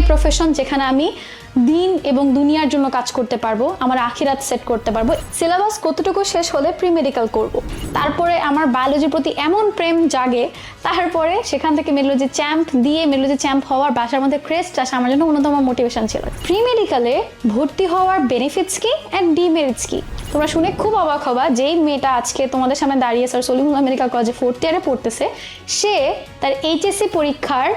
Profession যেখানে আমি দিন এবং দুনিয়ার জন্য কাজ করতে পারবো, আমার আখিরাত সেট করতে পারবো। সিলেবাস কতটুকু শেষ হলে প্রি মেডিকেল করব। তারপরে আমার বায়োলজির প্রতি এমন প্রেম জাগে, তারপরে সেখান থেকে মেডিকোলজি চ্যাম্প দিয়ে মেডিকোলজি চ্যাম্প হওয়ার বাসার মধ্যে ক্রেস্ট আসা আমার জন্য অন্যতম মোটিভেশন ছিল। প্রি মেডিকেলে ভর্তি হওয়ার বেনিফিটস কি অ্যান্ড ডিমেরিটস কি তোমরা শুনে খুব অবাক হবা। যেই মেয়েটা আজকে তোমাদের সামনে দাঁড়িয়ে স্যার সলিমুল্লাহ মেডিকেল কলেজে 4th ইয়ারে পড়তেছে, সে তার এইচএসসি পরীক্ষার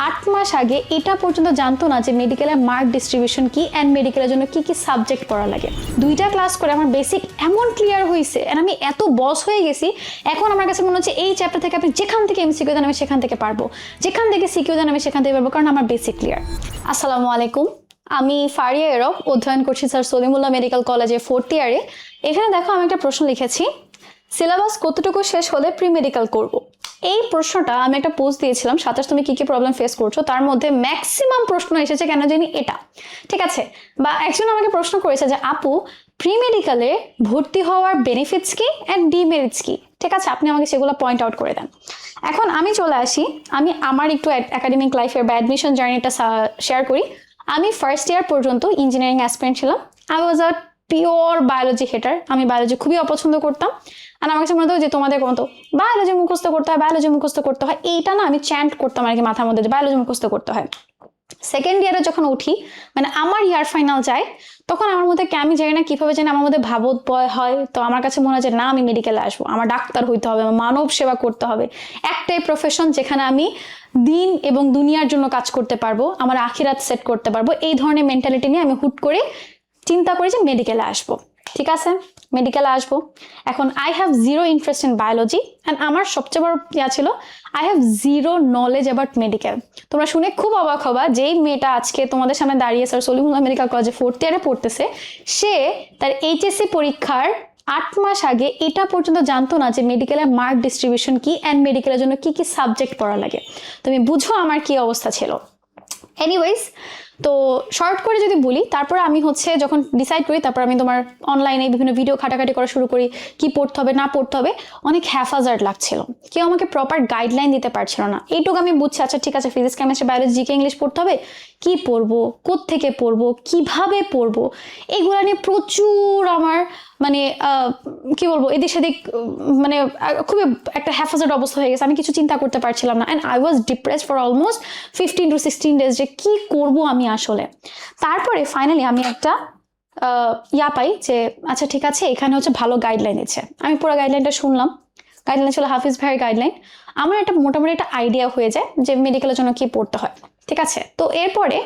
8 মাস আগে এটা পর্যন্ত জানতো না যে মেডিকেলের মার্ক ডিস্ট্রিবিউশন কি অ্যান্ড মেডিকেলের জন্য কি কি সাবজেক্ট পড়া লাগে। 2টা ক্লাস করে আমার বেসিক এমন ক্লিয়ার হয়েছে অ্যান্ড আমি এত বস হয়ে গেছি। এখন আমার কাছে মনে হচ্ছে এই চ্যাপ্টার থেকে আপনি যেখান থেকে এমসিকিউ দেন আমি সেখান থেকে পারবো, যেখান থেকে সিকিউ দেন আমি সেখান থেকে পারবো, কারণ আমার বেসিক ক্লিয়ার। আসসালামু আলাইকুম, আমি ফারিয়া এরব, অধ্যয়ন করছি স্যার সলিমুল্লাহ মেডিকেল কলেজে 4th ইয়ারে। এখানে দেখো আমি একটা প্রশ্ন লিখেছি, সিলেবাস কতটুকু শেষ হলে প্রি মেডিকেল করব। এই প্রশ্নটা আমি একটা পোস্ট দিয়েছিলাম, 27 তুমি কি কি প্রবলেম ফেস করছো, তার মধ্যে ম্যাক্সিমাম প্রশ্ন এসেছে কেন জানি এটা, ঠিক আছে। বা একজন আমাকে প্রশ্ন করেছে যে আপু প্রি মেডিকেলে ভর্তি হওয়ার বেনিফিটস কি অ্যান্ড ডিমেরিটস কি, ঠিক আছে, আপনি আমাকে সেগুলো পয়েন্ট আউট করে দেন। এখন আমি চলে আসি, আমি আমার একটু একাডেমিক লাইফের বা অ্যাডমিশন জার্নিটা শেয়ার করি। আমি 1st ইয়ার পর্যন্ত ইঞ্জিনিয়ারিং অ্যাসপিরেন্ট ছিলাম। I was a pure biology হেটার, আমি বায়োলজি খুবই অপছন্দ করতাম। আর আমার কাছে মনে হতো যে তোমাদের মতো বায়োলজি মুখস্থ করতে হয়, বায়োলজি মুখস্থ করতে হয়, এইটা না আমি চ্যান্ট করতাম আর কি মাথার মধ্যে যে বায়োলজি মুখস্থ করতে হয়। 2nd ইয়ারে যখন উঠি, মানে আমার ইয়ার ফাইনাল যায়, তখন আমার মধ্যে আমি জানি না কিভাবে জানি আমার মধ্যে ভাবোদয় হয়। তো আমার কাছে মনে হয় যে না, আমি মেডিকেলে আসবো, আমার ডাক্তার হইতে হবে, আমার মানব সেবা করতে হবে, একটাই প্রফেশন যেখানে আমি দিন এবং দুনিয়ার জন্য কাজ করতে পারবো, আমার আখিরাত সেট করতে পারবো। এই ধরনের মেন্টালিটি নিয়ে আমি হুট করে চিন্তা করি যে মেডিকেলে আসবো, ঠিক আছে, মেডিকেলে আসবো। এখন I have zero interest in biology and আমার সবচেয়ে বড় ইয়া ছিল I have zero knowledge about medical. তোমরা শুনে খুব অবাক হবা, যেই মেয়েটা আজকে তোমাদের সামনে দাঁড়িয়ে স্যার সলিমুল্লাহ মেডিকেল কলেজে 4th ইয়ারে পড়তেছে, সে তার এইচএসসি পরীক্ষার 8 মাস আগে এটা পর্যন্ত জানতো না যে মেডিকেলের মার্ক ডিস্ট্রিবিউশন কি অ্যান্ড মেডিকেলের জন্য কি কি সাবজেক্ট পড়া লাগে। তুমি বুঝো আমার কি অবস্থা ছিল। এনিওয়েজ, তো শর্ট করে যদি বলি, তারপর আমি হচ্ছে যখন ডিসাইড করি, তারপর আমি তোমার অনলাইনে বিভিন্ন ভিডিও ঘাটাঘাটি করা শুরু করি, কি পড়তে হবে না পড়তে হবে। অনেক হ্যাফাজার্ড লাগছিল, কেউ আমাকে প্রপার গাইডলাইন দিতে পারছিল না। এইটুকু আমি বুঝছি, আচ্ছা ঠিক আছে, physics chemistry biology GK English পড়তে হবে, কি পড়বো, কোত্থেকে পড়বো, কিভাবে পড়বো, এগুলো নিয়ে প্রচুর আমার মানে কি বলবো এদিক সেদিক, মানে খুবই একটা হ্যাফাজার্ড অবস্থা হয়ে গেছে। আমি কিছু চিন্তা করতে পারছিলাম না and I was depressed for almost 15 to 16 days যে কি করবো আমি আসলে। তারপরে ফাইনালি আমি একটা ইয়া পাই যে আচ্ছা ঠিক আছে, এখানে হচ্ছে ভালো গাইডলাইন দিচ্ছে। আমি পুরো গাইডলাইনটা শুনলাম। গাইডলাইন ছিল হাফিজ ভাইয়ের গাইডলাইন। আমার একটা মোটামুটি একটা আইডিয়া হয়ে যায় যে মেডিকেলের জন্য কি পড়তে হয়, ঠিক আছে। তো এরপরে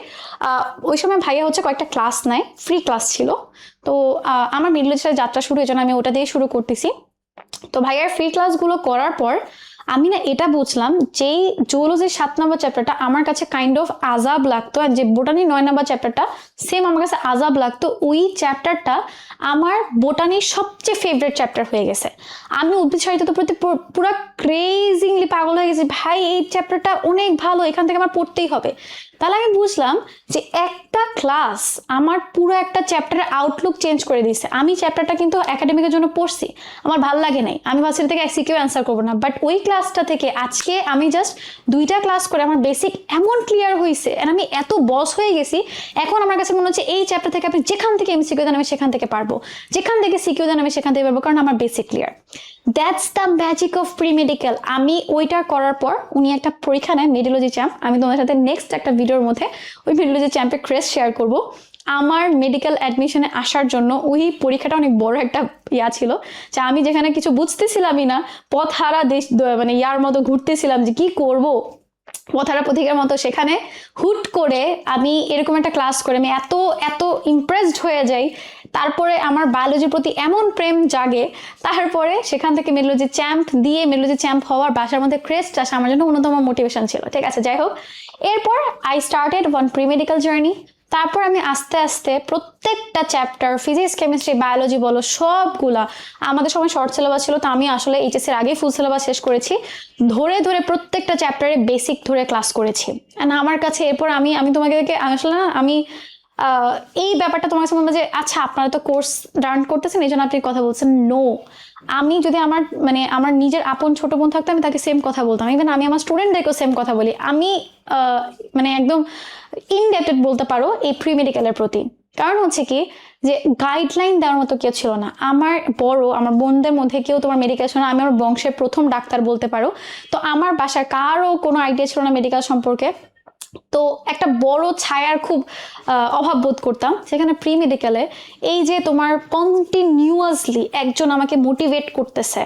ওই সময় ভাইয়া হচ্ছে কয়েকটা ক্লাস নেয়, ফ্রি ক্লাস ছিল। তো আমার মেডিকেলের যাত্রা শুরু, এই জন্য আমি ওটা দিয়ে শুরু করতেছি। তো ভাইয়ার ফ্রি ক্লাসগুলো করার পর আমি না এটা বুঝলাম, যেই জুওলজির 7 নম্বর চ্যাপ্টারটা আমার কাছে কাইন্ড অফ আজাব লাগতো, আর যে বোটানির 9 নম্বর চ্যাপ্টারটা সেম আমার কাছে আজাব লাগতো, ওই চ্যাপ্টারটা আমার বোটানির সবচেয়ে ফেভারিট চ্যাপ্টার হয়ে গেছে। আমি উদ্ভিদ সাহিত্যের প্রতি পুরো ক্রেজিংলি পাগল হয়ে গেছি, ভাই এই চ্যাপ্টারটা অনেক ভালো, এখান থেকে আমার পড়তেই হবে। তাহলে আমি বুঝলাম যে একটা ক্লাস আমার পুরো একটা চ্যাপ্টারের আউটলুক চেঞ্জ করে দিয়েছে। আমি চ্যাপ্টারটা কিন্তু একাডেমিকের জন্য পড়ছি, আমার ভালো লাগে নাই, আমি ভাবছি থেকে সিকিউ অ্যান্সার করবো না, বাট ওই ক্লাসটা থেকে আজকে আমি জাস্ট 2টা ক্লাস করে আমার বেসিক এমন ক্লিয়ার হয়েছে আর আমি এত বস হয়ে গেছি। এখন আমার কাছে মনে হচ্ছে এই চ্যাপ্টার থেকে আপনি যেখান থেকে এমসিকিউ দেন আমি সেখান থেকে পারবো, যেখান থেকে সিকিউ দেন আমি সেখান থেকে পারবো, কারণ আমার basic clear. That's the magic of pre medical. আমি ওইটা করার পর উনি একটা পরীক্ষা নেন, মেডিকোলজি চ্যাম্প। আমি তোমাদের সাথে নেক্সট একটা ভিডিওর মধ্যে ওই মেডিকোলজি চ্যাম্পের ক্রেস্ট শেয়ার করব। আমার মেডিকেল অ্যাডমিশনে আসার জন্য ওই পরীক্ষাটা অনেক বড় একটা ইয়া ছিল, যে আমি যেখানে কিছু বুঝতেছিলামই না, পথ হারা দেশ মানে ইয়ার মতো ঘুরতেছিলাম যে কি করব, পথারা পথিকের মতো, সেখানে হুট করে আমি এরকম একটা ক্লাস করে আমি এত এত ইমপ্রেসড হয়ে যাই। তারপরে আমার বায়োলজির প্রতি এমন প্রেম জাগে, তারপরে সেখান থেকে মেডিকোলজি চ্যাম্প দিয়ে মেডিকোলজি চ্যাম্প হওয়ার বাসার মধ্যে ক্রেস্ট আসা আমার জন্য অন্যতম মোটিভেশন ছিল, ঠিক আছে। যাই হোক, এরপর I started one pre medical journey. তারপর আমি আস্তে আস্তে প্রত্যেকটা চ্যাপ্টার, ফিজিক্স কেমিস্ট্রি বায়োলজি বলো, সবগুলা, আমাদের সময় শর্ট সিলেবাস ছিল, তো আমি আসলে এইচএসসির আগেই ফুল সিলেবাস শেষ করেছি, ধরে ধরে প্রত্যেকটা চ্যাপ্টারে বেসিক ধরে ক্লাস করেছি। অ্যান্ড আমার কাছে এরপর আমি তোমাকে আসলে না, আমি এই ব্যাপারটা তোমার কাছে মনে হয় যে আচ্ছা আপনারা তো কোর্স রান করতেছেন এই জন্য আপনি কথা বলছেন, নো। আমি যদি আমার নিজের আপন ছোট বোন থাকতো আমি তাকে সেম কথা বলতাম, ইভেন আমি আমার স্টুডেন্টদেরকেও সেম কথা বলি। আমি একদম ইনডেপ্টেড বলতে পারো এই প্রি মেডিকেলের প্রতি। কারণ হচ্ছে কি যে গাইডলাইন দেওয়ার মতো কেউ ছিল না। আমার বোনদের মধ্যে কেউ তোমার মেডিকেল ছিল না, আমি আমার বংশের প্রথম ডাক্তার বলতে পারো। তো আমার বাসার কারো কোনো আইডিয়া ছিল না মেডিকেল সম্পর্কে। তো একটা বড় ছায়ার খুব অভাব বোধ করতাম। সেখানে প্রি মেডিকেলে এই যে তোমার কন্টিনিউয়াসলি একজন আমাকে মোটিভেট করতেছে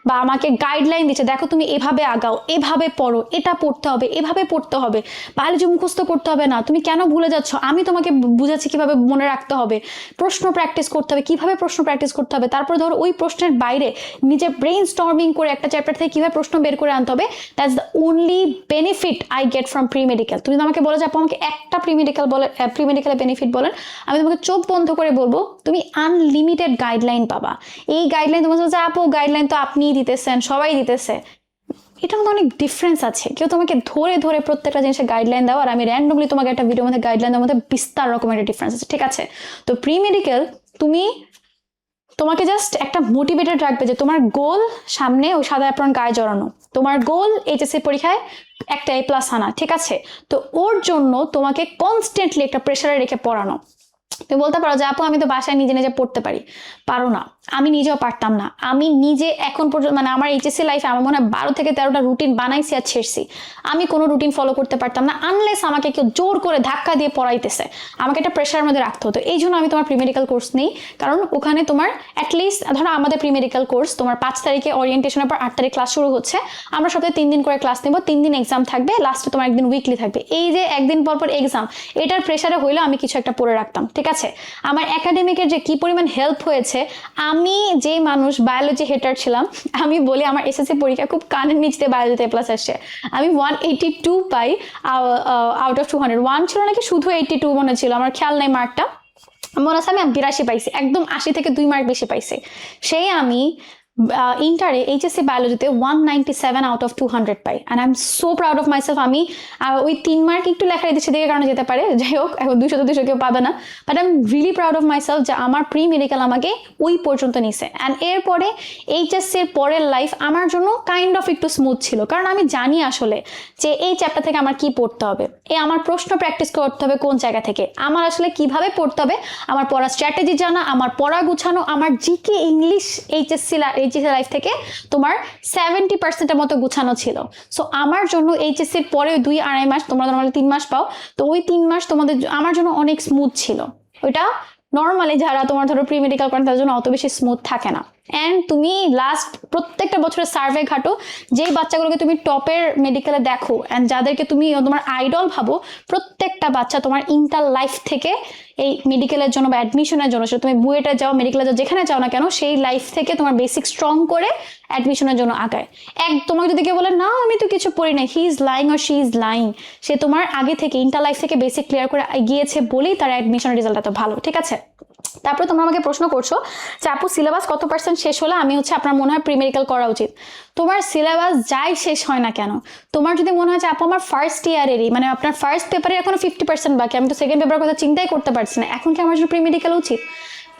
বা আমাকে গাইডলাইন দিচ্ছে, দেখো তুমি এভাবে আগাও, এভাবে পড়ো, এটা পড়তে হবে, এভাবে পড়তে হবে, বায়োলজি মুখস্থ করতে হবে না, তুমি কেন ভুলে যাচ্ছ, আমি তোমাকে বুঝাচ্ছি কিভাবে মনে রাখতে হবে, প্রশ্ন প্র্যাকটিস করতে হবে, কিভাবে প্রশ্ন প্র্যাকটিস করতে হবে, তারপর ধরো ওই প্রশ্নের বাইরে নিজে ব্রেইন স্টর্মিং করে একটা চ্যাপ্টার থেকে কিভাবে প্রশ্ন বের করে আনতে হবে। That's the only benefit I get from pre medical. তুমি আমাকে বলো যে আপু আমাকে একটা প্রি মেডিকেলের বেনিফিট বলেন, আমি তোমাকে চোখ বন্ধ করে বলবো তুমি আনলিমিটেড গাইডলাইন পাবা। এই গাইডলাইন তোমার যে আপু গাইডলাইন তো আপনিই দিতেছেন, সবাই দিতেছে, এটা মধ্যে অনেক ডিফারেন্স আছে। কেউ তোমাকে ধরে ধরে প্রত্যেকটা জিনিসের গাইডলাইন দাও আর আমি র্যান্ডমলি তোমাকে একটা ভিডিওর মধ্যে গাইডলাইন দেওয়ার মধ্যে বিস্তার রকমের একটা ডিফারেন্স আছে, ঠিক আছে? তো প্রি মেডিকেল তোমাকে জাস্ট একটা মোটিভেটেড রাখবে যে তোমার গোল সামনে ওই সাদা অ্যাপ্রন গায়ে জড়ানো, তোমার গোল এইচএসসি পরীক্ষায় একটা A+ আনা, ঠিক আছে? তো ওর জন্য তোমাকে কনস্ট্যান্টলি একটা প্রেশারে রেখে পড়ানো। তুমি বলতে পারো যে আপু আমি তো বাসায় নিজে নিজে পড়তে পারো না। আমি নিজেও পারতাম না। আমি নিজে এখন পর্যন্ত আমার এইচএসসি লাইফে আমার মনে হয় 12 থেকে 13টা রুটিন বানাইছি আর ছেড়ছি। আমি কোনো রুটিন ফলো করতে পারতাম না আনলেস আমাকে কেউ জোর করে ধাক্কা দিয়ে পড়াইতেছে, আমাকে একটা প্রেশারের মধ্যে রাখতে হতো। এই জন্য আমি তোমার প্রি মেডিকেল কোর্স নেই, কারণ ওখানে তোমার অ্যাটলিস্ট ধরো আমাদের প্রি মেডিকেল কোর্স তোমার 5 তারিখে ওরিয়েন্টেশনের পর 8 তারিখ ক্লাস শুরু হচ্ছে। আমরা সপ্তাহে 3 দিন করে ক্লাস নেবো, 3 দিন এক্সাম থাকবে, লাস্টে তোমার একদিন উইকলি থাকবে। এই যে একদিন পর পর এক্সাম, এটার প্রেশারে হইলেও আমি কিছু একটা পড়ে রাখতাম, ঠিক আছে? আমার একাডেমিকের যে কি পরিমাণ হেল্প হয়েছে, আমি যে মানুষ বায়োলজি হেটার ছিলাম, আমি বলি আমার এসএসসি পরীক্ষা খুব কানের নিচ দিয়ে বায়োলজিতে A+ আসছে। আমি 182 পাই আউট অফ 200। 1 ছিল নাকি শুধু 82 মনে ছিল, আমার খেয়াল নাই মার্কটা, মনে আছে আমি 82 পাইছি, একদম 80 থেকে 2 মার্ক বেশি পাইছি। সেই আমি ইন্টারে এইচএসসি বায়োলজিতে 197 আউট অফ 200 পাই, and I am so proud of myself. আমি ওই 3 মার্ক একটু লেখা দিচ্ছে দিকে কারণে যেতে পারে, যাই হোক এখন 200 কেউ পাবে না, but I am really proud of myself যে আমার প্রি মেডিকেল আমাকে ওই পর্যন্ত নিছে। অ্যান্ড এরপরে এইচএসসির পরের লাইফ আমার জন্য কাইন্ড অফ একটু স্মুথ ছিল, কারণ আমি জানি আসলে যে এই চ্যাপ্টার থেকে আমার কি পড়তে হবে, আমার প্রশ্ন প্র্যাকটিস করতে হবে কোন জায়গা থেকে, আমার আসলে কিভাবে পড়তে হবে, আমার পড়ার স্ট্র্যাটেজি জানা, আমার পড়া গুছানো, আমার জিকে ইংলিশ এইচএসসি লাইফ থেকে তোমার 70%-এর মতো গুছানো ছিল। সো আমার জন্য এইচএসসির পরে 2-2.5 মাস, তোমরা নর্মালি 3 মাস পাও, তো ওই 3 মাস আমার জন্য অনেক স্মুথ ছিল। ওইটা নর্মালি যারা তোমার ধরো প্রি মেডিকেল করেন তাদের জন্য অত বেশি স্মুথ থাকে না। অ্যান্ড তুমি লাস্ট প্রত্যেকটা বছরের সার্ভে ঘাটো, যেই বাচ্চাগুলোকে তুমি টপের মেডিকেলে দেখো অ্যান্ড যাদেরকে তুমি তোমার আইডল ভাবো, প্রত্যেকটা বাচ্চা তোমার ইন্টার লাইফ থেকে এই মেডিকেলের জন্য বা অ্যাডমিশনের জন্য, সেটা তুমি বুয়েটে যাও, মেডিকেলে যাও, যেখানে যাও না কেন, সেই লাইফ থেকে তোমার বেসিক স্ট্রং করে অ্যাডমিশনের জন্য আগায়। তোমাকে যদি কেউ বলে না আমি তো কিছু পড়ি নাই, he is lying or she is lying. সে তোমার আগে থেকে ইন্টার লাইফ থেকে বেসিক ক্লিয়ার করে গিয়েছে বলেই তার অ্যাডমিশনের রেজাল্ট এত ভালো, ঠিক আছে? তারপরে তোমরা আমাকে প্রশ্ন করছো যে আপু সিলেবাস কত % শেষ হলে আমি আপনার মনে হয় প্রি মেডিকেল করা উচিত। তোমার সিলেবাস যাই শেষ হয় না কেন, তোমার যদি মনে হয় যে আপু আমার ফার্স্ট ইয়ারেরই আপনার ফার্স্ট পেপারে এখনো 50% বাকি, আমি তো সেকেন্ড পেপারের কথা চিন্তাই করতে পারছি না, এখন কি আমার জন্য প্রি মেডিকেল উচিত?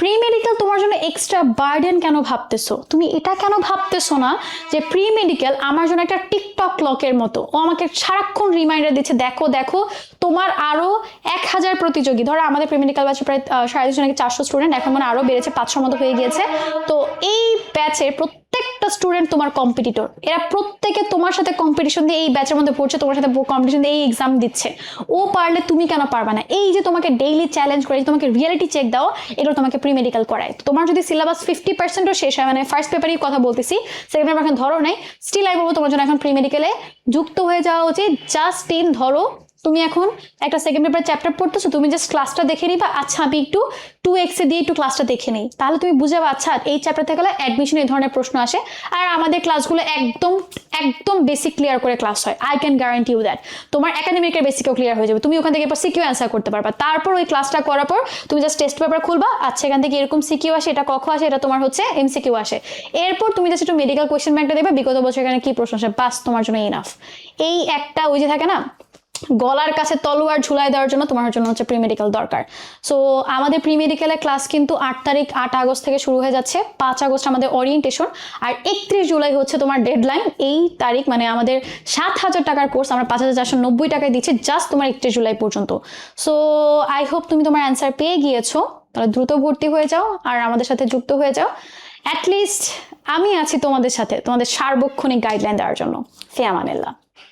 প্রি মেডিকেল তোমার জন্য এক্সট্রা বার্ডেন কেন ভাবতেছো? তুমি এটা কেন ভাবতেছো না যে প্রি মেডিকেল আমার জন্য একটা টিকটক ক্লকের মতো, ও আমাকে সারাক্ষণ রিমাইন্ডার দিচ্ছে দেখো দেখো তোমার আরো 1000 প্রতিযোগী। ধরো আমাদের প্রি মেডিকেল ব্যাচে প্রায় 250 নাকি 400 স্টুডেন্ট, এখন আরো বেড়েছে 500 মতো হয়ে গিয়েছে। তো এই ব্যাচের প্রত্যেকটা স্টুডেন্ট তোমার কম্পিটিটর, এরা প্রত্যেকে তোমার সাথে কম্পিটিশন দিয়ে এই ব্যাচের মধ্যে পড়ছে, তোমার সাথে কম্পিটিশন দিয়ে এই এক্সাম দিচ্ছে। ও পারলে তুমি কেন পারবে না? এই যে তোমাকে ডেইলি চ্যালেঞ্জ করে, তোমাকে রিয়েলিটি চেক দাও, এটা তোমাকে প্রি মেডিকেল করায়। তোমার যদি সিলেবাস 50%ও শেষ হয়, ফার্স্ট পেপারই কথা বলতেছি, সেকেন্ড পেপার এখন ধরো নাই, স্টিল আই বলবো তোমার জন্য এখন প্রি মেডিকেলে যুক্ত হয়ে যাওয়া উচিত। জাস্ট ধরো তুমি এখন একটা সেকেন্ড পেপার চ্যাপ্টার পড়তেছো, তুমি জাস্ট ক্লাসটা দেখে নিবা, আচ্ছা আমি একটু 2x দিয়ে একটু ক্লাসটা দেখে নিই, তাহলে তুমি বুঝে যাবে আচ্ছা এই চ্যাপ্টার থেকে অ্যাডমিশন এই ধরনের প্রশ্ন আসে। আর আমাদের ক্লাসগুলো একদম বেসিক ক্লিয়ার করে ক্লাস হয়, I can guarantee you that. তোমার একাডেমিকের বেসিকও ক্লিয়ার হয়ে যাবে, তুমি ওখান থেকে এরপর সিকিউ অ্যান্সার করতে পারবা। তারপর ওই ক্লাসটা করার পর তুমি জাস্ট টেস্ট পেপার খুলবা, আচ্ছা এখান থেকে এরকম সিকিউ আসে, এটা কখ আসে, এটা তোমার এমসিকিউ আসে। এরপর তুমি জাস্ট একটু মেডিকেল কোয়েশ্চেন ব্যাংকটা দেবে, বিগত বছর এখানে কি প্রশ্ন আসে, বাস তোমার জন্য ইনাফ। এই একটা ওই যে থাকে না গলার কাছে তলোয়ার ঝুলাই দেওয়ার জন্য তোমার জন্য হচ্ছে প্রি মেডিকেল দরকার। সো আমাদের প্রি মেডিকেলের ক্লাস কিন্তু 8 আগস্ট থেকে শুরু হয়ে যাচ্ছে, 5 আগস্ট আমাদের ওরিয়েন্টেশন, আর 31 জুলাই হচ্ছে তোমার ডেডলাইন। এই তারিখ মানে আমাদের 7,000 টাকার কোর্স আমরা 5,490 টাকায় দিচ্ছি জাস্ট তোমার 31 জুলাই পর্যন্ত। সো আই হোপ তুমি তোমার অ্যান্সার পেয়ে গিয়েছো, তাহলে দ্রুত ভর্তি হয়ে যাও আর আমাদের সাথে যুক্ত হয়ে যাও। অ্যাটলিস্ট আমি আছি তোমাদের সাথে, তোমাদের সার্বক্ষণিক গাইডলাইন দেওয়ার জন্য। ফি আমানিল্লাহ।